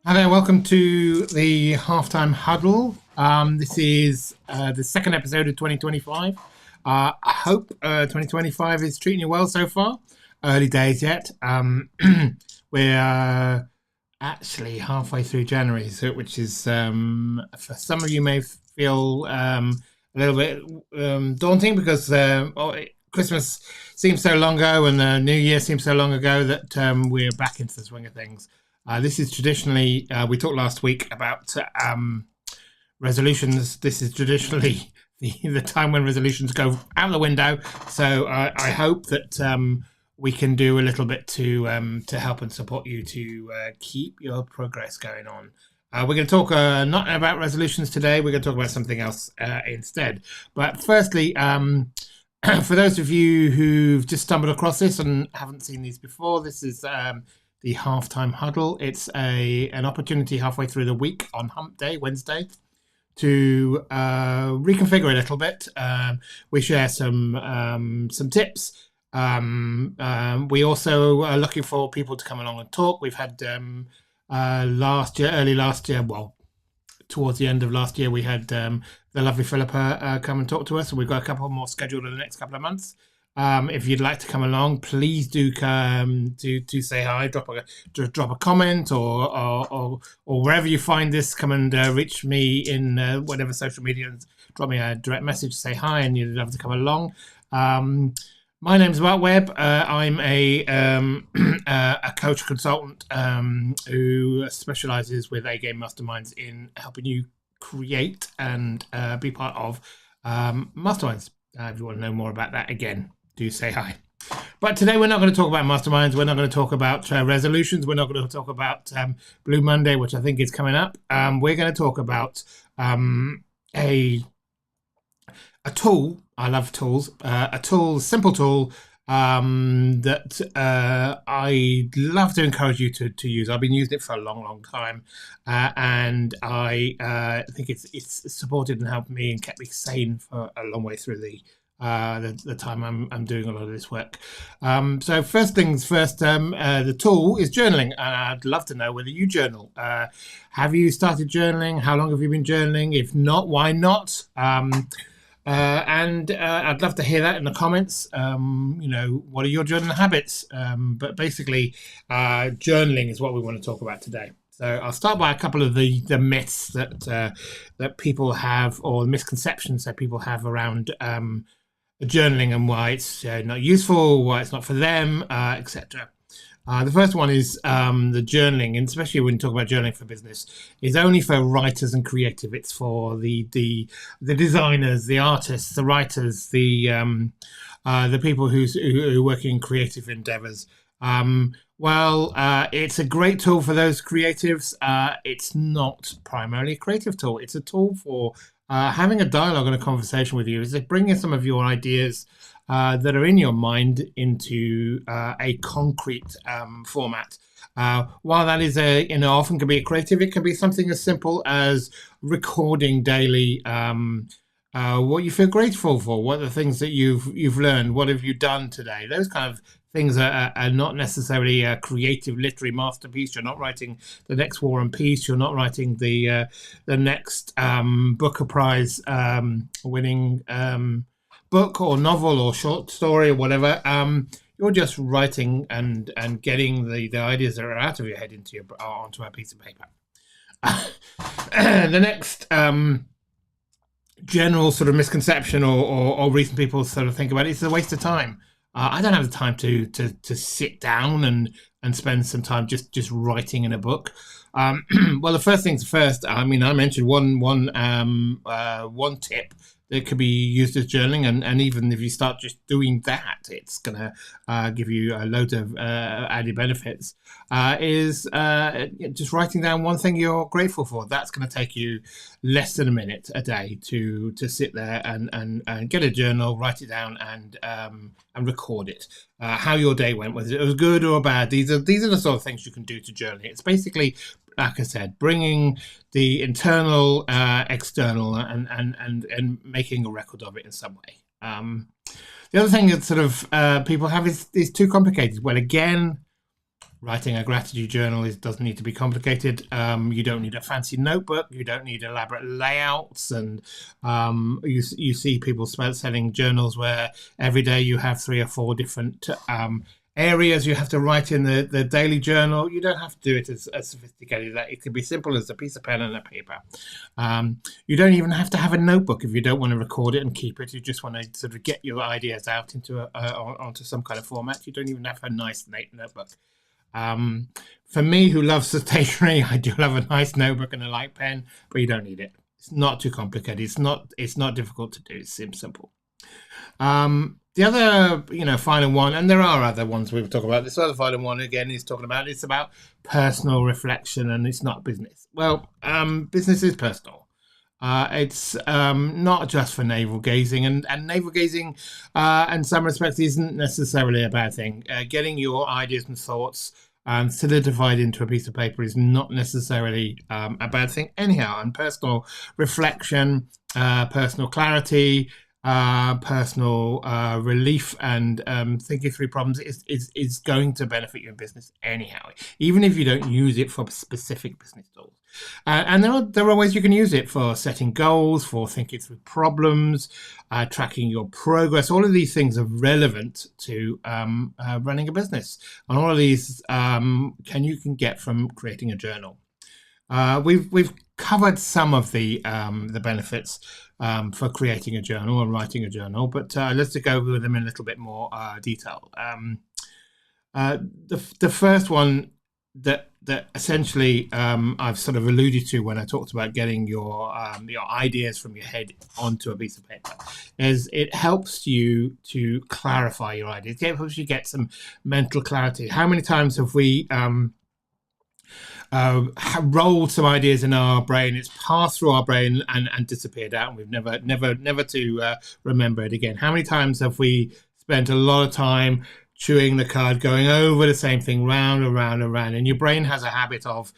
Hi there, welcome to the halftime huddle. This is the second episode of 2025. I hope 2025 is treating you well so far. Early days yet. We're actually halfway through January, which is for some of you may feel a little bit daunting because Christmas seems so long ago and the New Year seems so long ago that we're back into the swing of things. This is traditionally, we talked last week about resolutions. This is traditionally the time when resolutions go out the window. So I hope that we can do a little bit to help and support you to keep your progress going on. We're going to talk not about resolutions today. We're going to talk about something else instead. But firstly, for those of you who've just stumbled across this and haven't seen these before, this is the halftime huddle. It's an opportunity halfway through the week on Hump Day, Wednesday, to reconfigure a little bit. We share some tips. We also are looking for people to come along and talk. We've had early last year, well, towards the end of last year, we had the lovely Philippa come and talk to us, and we've got a couple more scheduled in the next couple of months. If you'd like to come along, please do come to say hi, drop a comment, or wherever you find this, come and reach me in whatever social media, and drop me a direct message, say hi, and you'd love to come along. My name's Mark Webb. I'm a coach consultant who specialises with A-game masterminds in helping you create and be part of masterminds. If you want to know more about that, again, do say hi. But today we're not going to talk about masterminds. We're not going to talk about resolutions. We're not going to talk about Blue Monday, which I think is coming up. We're going to talk about a tool. I love tools. A simple tool that I'd love to encourage you to use. I've been using it for a long time, and I think it's supported and helped me and kept me sane for a long way through the time I'm doing a lot of this work. So first things first, the tool is journaling, and I'd love to know whether you journal. Have you started journaling? How long have you been journaling? If not, why not? And I'd love to hear that in the comments. What are your journaling habits? But basically, journaling is what we want to talk about today. So I'll start by a couple of the myths that people have, or misconceptions that people have around journaling and why it's not useful, why it's not for them, etc. The first one is the journaling, and especially when you talk about journaling for business, is only for writers and creative. It's for the designers, the artists, the writers, the people who work in creative endeavors. It's a great tool for those creatives. It's not primarily a creative tool. It's a tool for having a dialogue and a conversation with you. Is it bringing some of your ideas that are in your mind into a concrete format? While that is often can be a creative, it can be something as simple as recording daily what you feel grateful for, what are the things that you've learned, what have you done today. Those kind of things are not necessarily a creative literary masterpiece. You're not writing the next War and Peace. You're not writing the next Booker Prize winning book or novel or short story or whatever. You're just writing and getting the ideas that are out of your head onto a piece of paper. The next general sort of misconception or reason people sort of think about it is a waste of time. I don't have the time to sit down and spend some time just writing in a book. Well, the first things first. I mean, I mentioned one tip that could be used as journaling, and even if you start just doing that, it's going to give you a load of added benefits. Is just writing down one thing you're grateful for. That's going to take you less than a minute a day to sit there and get a journal, write it down, and record it. How your day went, whether it was good or bad. These are the sort of things you can do to journaling. It's basically, like I said, bringing the internal, external, and making a record of it in some way. The other thing that sort of people have is too complicated. Well, again, Writing a gratitude journal doesn't need to be complicated. You don't need a fancy notebook. You don't need elaborate layouts. And you see people selling journals where every day you have 3 or 4 different areas you have to write in the daily journal. You don't have to do it as sophisticated as that. It could be simple as a piece of pen and a paper. You don't even have to have a notebook if you don't want to record it and keep it. You just want to sort of get your ideas out into onto some kind of format. You don't even have a nice notebook. For me, who loves the stationery, I do love a nice notebook and a light pen, but you don't need it. It's not too complicated. It's not difficult to do. It's simple. The other, final one, and there are other ones we've talked about. This other final one again is talking about it's about personal reflection, and it's not business. Well, business is personal. It's not just for navel gazing, and navel gazing, in some respects, isn't necessarily a bad thing. Getting your ideas and thoughts solidified into a piece of paper is not necessarily a bad thing, anyhow. And personal reflection, personal clarity, personal relief, and thinking through problems is going to benefit your business anyhow, even if you don't use it for specific business tools. And there are ways you can use it for setting goals, for thinking through problems, tracking your progress. All of these things are relevant to running a business, and all of these you can get from creating a journal. We've covered some of the benefits for creating a journal and writing a journal, but let's go over them in a little bit more detail. The first one that essentially I've sort of alluded to when I talked about getting your ideas from your head onto a piece of paper is it helps you to clarify your ideas. It helps you get some mental clarity. How many times have we rolled some ideas in our brain, it's passed through our brain and disappeared out, and we've never to remember it again? How many times have we spent a lot of time chewing the cud, going over the same thing round and round and round? And your brain has a habit of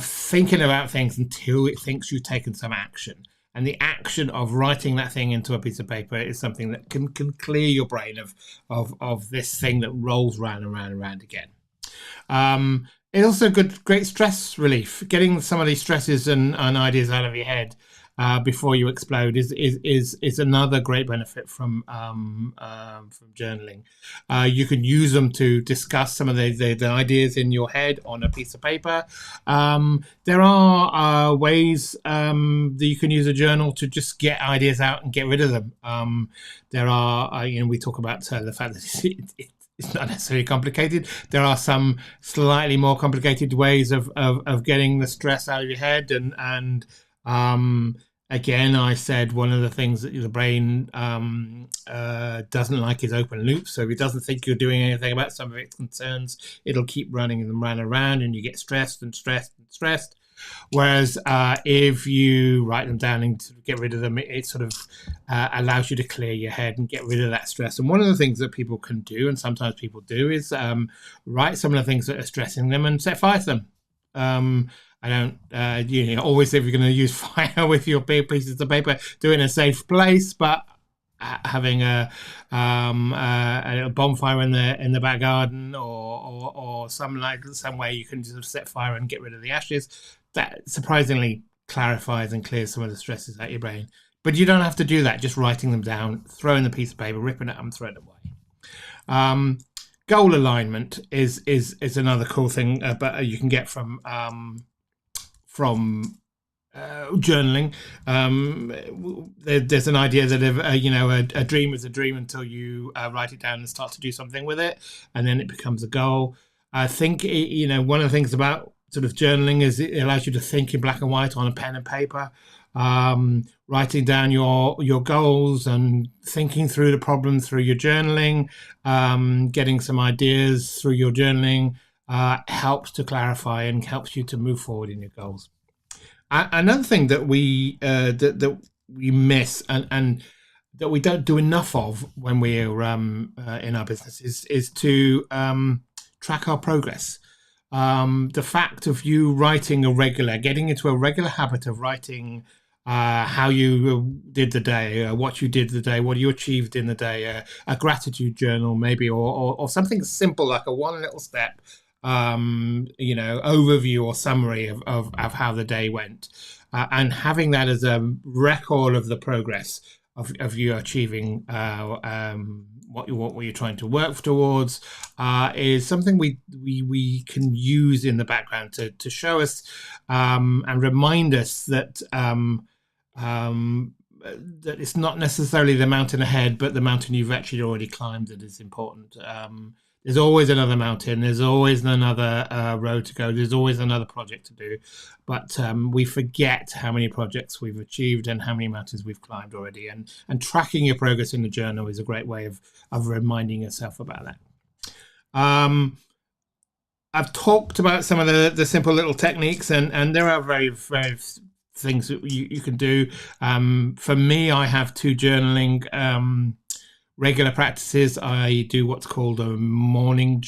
thinking about things until it thinks you've taken some action. And the action of writing that thing into a piece of paper is something that can clear your brain of this thing that rolls round and round and round again. It's also great stress relief. Getting some of these stresses and ideas out of your head before you explode is another great benefit from journaling. You can use them to discuss some of the ideas in your head on a piece of paper. There are ways that you can use a journal to just get ideas out and get rid of them. There are, we talk about the fact that it's not necessarily complicated. There are some slightly more complicated ways of getting the stress out of your head, and again, I said one of the things that the brain doesn't like is open loops. So if it doesn't think you're doing anything about some of its concerns, it'll keep running and run around, and you get stressed and stressed and stressed. Whereas if you write them down and get rid of them, it sort of allows you to clear your head and get rid of that stress. And one of the things that people can do, and sometimes people do, is write some of the things that are stressing them and set fire to them. I don't, always if you're going to use fire with your big pieces of paper, do it in a safe place, but having a little bonfire in the back garden or some way you can just set fire and get rid of the ashes, that surprisingly clarifies and clears some of the stresses out your brain. But you don't have to do that. Just writing them down, throwing the piece of paper, ripping it up and throwing it away. Goal alignment is another cool thing, but you can get from journaling. There's an idea that a dream is a dream until you write it down and start to do something with it, and then it becomes a goal. I think one of the things about sort of journaling is it allows you to think in black and white on a pen and paper, writing down your goals and thinking through the problem through your journaling, getting some ideas through your journaling helps to clarify and helps you to move forward in your goals. Another thing that we miss and that we don't do enough of when we're in our business is to track our progress. The fact of you writing getting into a regular habit of writing how you did the day, what you did the day, what you achieved in the day, a gratitude journal maybe, or something simple like a one little step, overview or summary of how the day went, and having that as a record of the progress of you achieving what you're trying to work towards, is something we can use in the background to show us, and remind us that that it's not necessarily the mountain ahead, but the mountain you've actually already climbed that is important. There's always another mountain. There's always another road to go. There's always another project to do. But we forget how many projects we've achieved and how many mountains we've climbed already. And tracking your progress in the journal is a great way of reminding yourself about that. I've talked about some of the simple little techniques, and there are very, very things that you can do. For me, I have two journaling regular practices. I do what's called a morning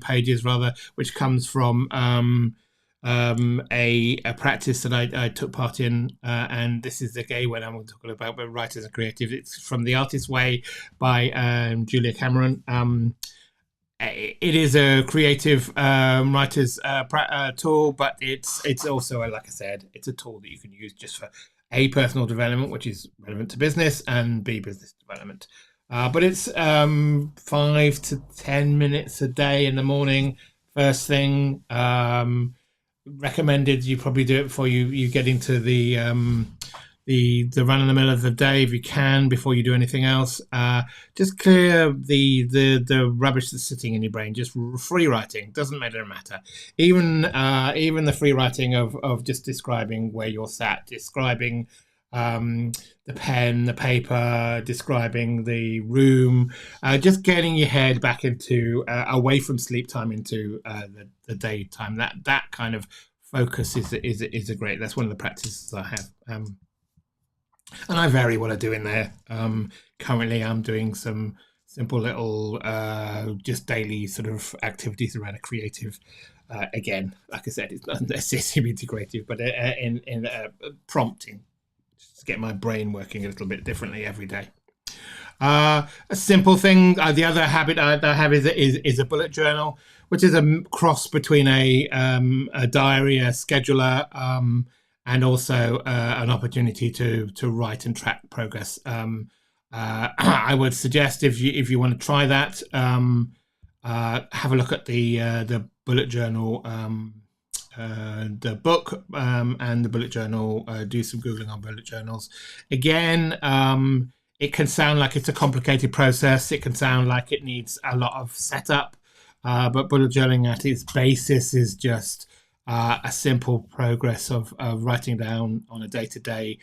pages rather, which comes from a practice that I took part in, and this is the gay one I'm talking about, but writers and creative. It's from The Artist's Way by Julia Cameron. It is a creative writer's tool, but it's also, like I said, it's a tool that you can use just for A, personal development, which is relevant to business, and B, business development. But it's 5 to 10 minutes a day in the morning, first thing. Recommended you probably do it before you get into the run in the middle of the day if you can, before you do anything else. Just clear the rubbish that's sitting in your brain. Just free writing, doesn't matter. Even the free writing of just describing where you're sat, describing the pen, the paper, describing the room, just getting your head back into away from sleep time into the daytime. That kind of focus is a great. That's one of the practices I have. And I vary what I do in there. Currently, I'm doing some simple little, just daily sort of activities around a creative. Again, like I said, it's not necessarily integrative, but in prompting, just to get my brain working a little bit differently every day. A simple thing. The other habit I have is a bullet journal, which is a cross between a diary, a scheduler, and also an opportunity to write and track progress. I would suggest if you want to try that, have a look at the bullet journal, the book, and the bullet journal. Do some Googling on bullet journals. Again, it can sound like it's a complicated process. It can sound like it needs a lot of setup, but bullet journaling at its basis is just a simple progress of writing down on a day-to-day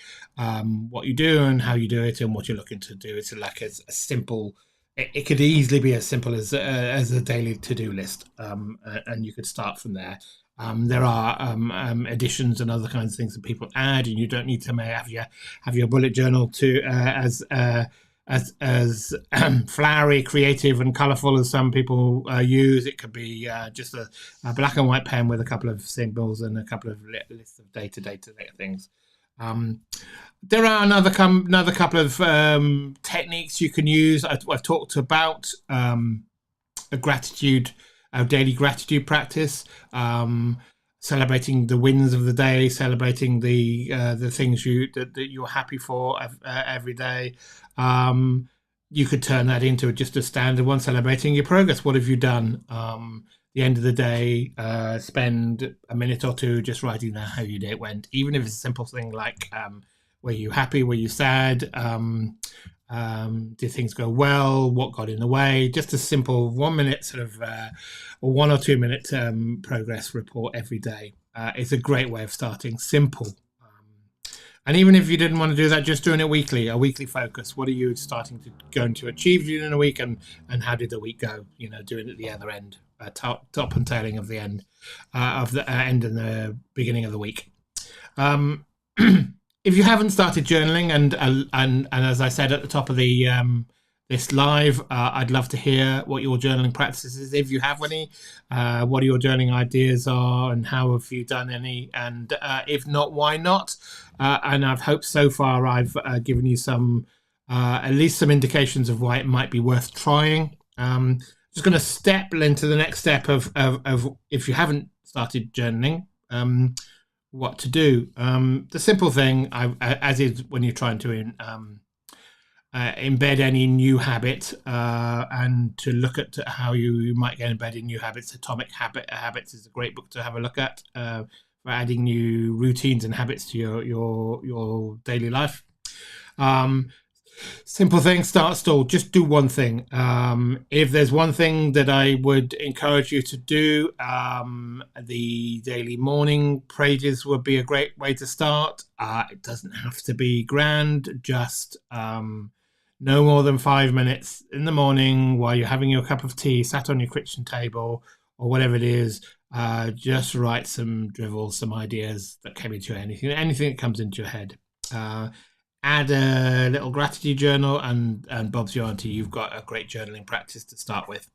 what you do and how you do it and what you're looking to do. It's like a simple. It could easily be as simple as a daily to-do list, and you could start from there. There are additions and other kinds of things that people add, and you don't need to have your bullet journal to as flowery, creative, and colourful as some people use. It could be just a black and white pen with a couple of symbols and a couple of lists of day-to-day things. There are another couple of techniques you can use. I've talked about a daily gratitude practice, celebrating the wins of the day, celebrating the things that you're happy for every day. You could turn that into just a standard one, celebrating your progress. What have you done? The end of the day, spend a minute or two just writing down how your day went, even if it's a simple thing like were you happy, were you sad, did things go well, what got in the way. Just a simple 1 minute sort of or 1 or 2 minute progress report every day. It's a great way of starting. Simple. And even if you didn't want to do that, just doing it weekly, a weekly focus. What are you going to achieve in a week, and how did the week go? Doing it at the other end, top and tailing of the end, of the end and the beginning of the week. If you haven't started journaling, and as I said at the top of the this live. I'd love to hear what your journaling practices is, if you have any, what your journaling ideas are, and how have you done any, and if not, why not? And I've hoped so far I've given you some, at least some indications of why it might be worth trying. Just going to step into the next step of if you haven't started journaling, what to do. The simple thing, as is when you're trying to embed any new habit, and to look at how you might get embedded new habits. Atomic Habits is a great book to have a look at, for adding new routines and habits to your daily life. Simple thing, start stall. Just do one thing. If there's one thing that I would encourage you to do, the daily morning pages would be a great way to start. It doesn't have to be grand, just no more than 5 minutes in the morning while you're having your cup of tea, sat on your kitchen table or whatever it is. Just write some dribbles, some ideas that came into your head, anything that comes into your head. Add a little gratitude journal, and Bob's your auntie, you've got a great journaling practice to start with.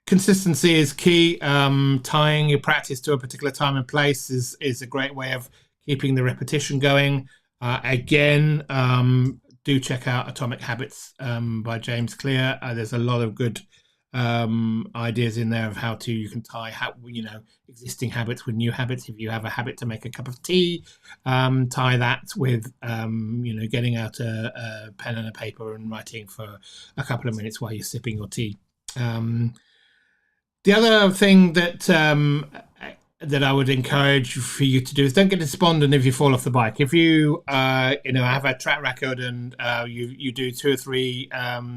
Consistency is key. Tying your practice to a particular time and place is a great way of keeping the repetition going. Again, do check out Atomic Habits by James Clear. There's a lot of good ideas in there of how you can tie existing habits with new habits. If you have a habit to make a cup of tea, tie that with getting out a pen and a paper and writing for a couple of minutes while you're sipping your tea. The other thing that I would encourage for you to do is don't get despondent if you fall off the bike. If you have a track record and you do 2 or 3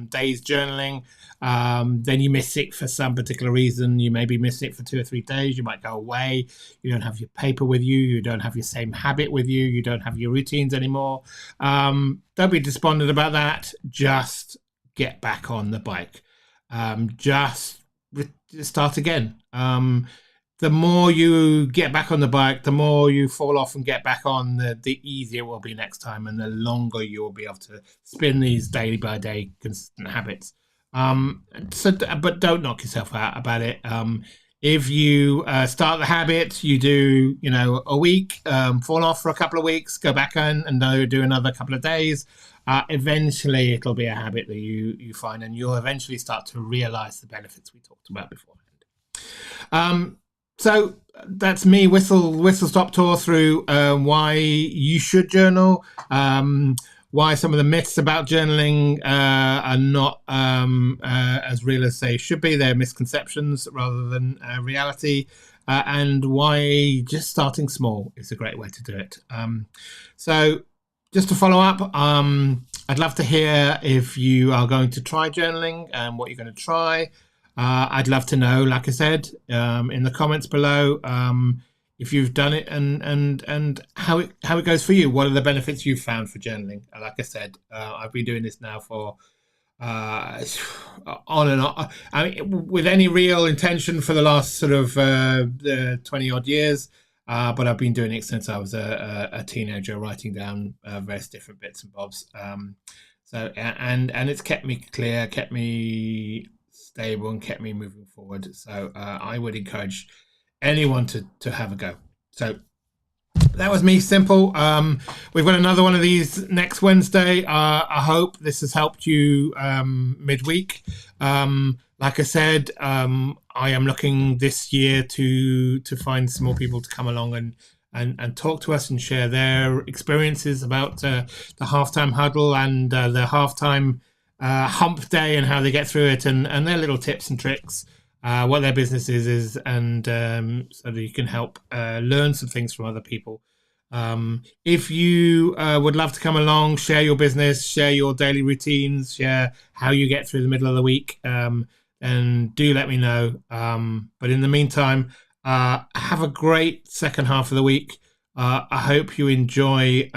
days journaling, then you miss it for some particular reason. You maybe miss it for 2 or 3 days. You might go away. You don't have your paper with you. You don't have your same habit with you. You don't have your routines anymore. Don't be despondent about that. Just get back on the bike. Just start again. The more you get back on the bike, the more you fall off and get back on, the easier it will be next time, and the longer you will be able to spin these day by day consistent habits. But don't knock yourself out about it. If you start the habit, you do a week, fall off for a couple of weeks, go back on and do another couple of days. Eventually, it'll be a habit that you find, and you'll eventually start to realize the benefits we talked about beforehand. So that's me, whistle stop tour through why you should journal, why some of the myths about journaling are not as real as they should be. They're misconceptions rather than reality, and why just starting small is a great way to do it. So just to follow up, I'd love to hear if you are going to try journaling and what you're going to try. I'd love to know, like I said, in the comments below, if you've done it and how it goes for you. What are the benefits you've found for journaling? Like I said, I've been doing this now for on and on. I mean, with any real intention for the last sort of 20 odd years. But I've been doing it since I was a teenager, writing down various different bits and bobs. And it's kept me clear, kept me stable, and kept me moving forward. So I would encourage anyone to have a go. So that was me, simple. We've got another one of these next Wednesday. I hope this has helped you midweek. Like I said, I am looking this year to find some more people to come along and talk to us and share their experiences about the halftime huddle and the halftime hump day and how they get through it, and their little tips and tricks, what their business is, and so that you can help learn some things from other people. If you would love to come along, share your business, share your daily routines, share how you get through the middle of the week, and do let me know. But in the meantime, have a great second half of the week. I hope you enjoy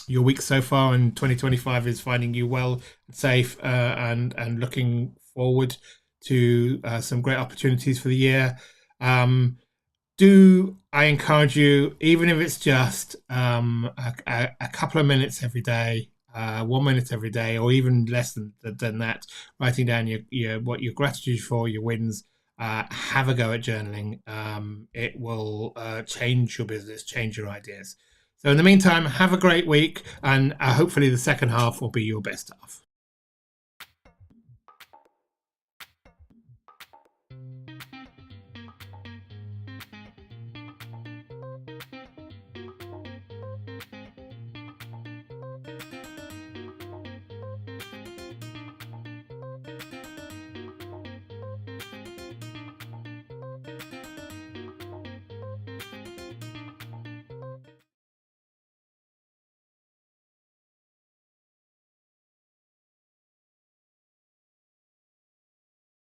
your week so far, and 2025 is finding you well and safe, and looking forward to some great opportunities for the year. I encourage you, even if it's just a couple of minutes every day, 1 minute every day, or even less than that, writing down what your gratitude for, your wins. Have a go at journaling. It will change your business, change your ideas. So in the meantime, have a great week, and hopefully the second half will be your best half.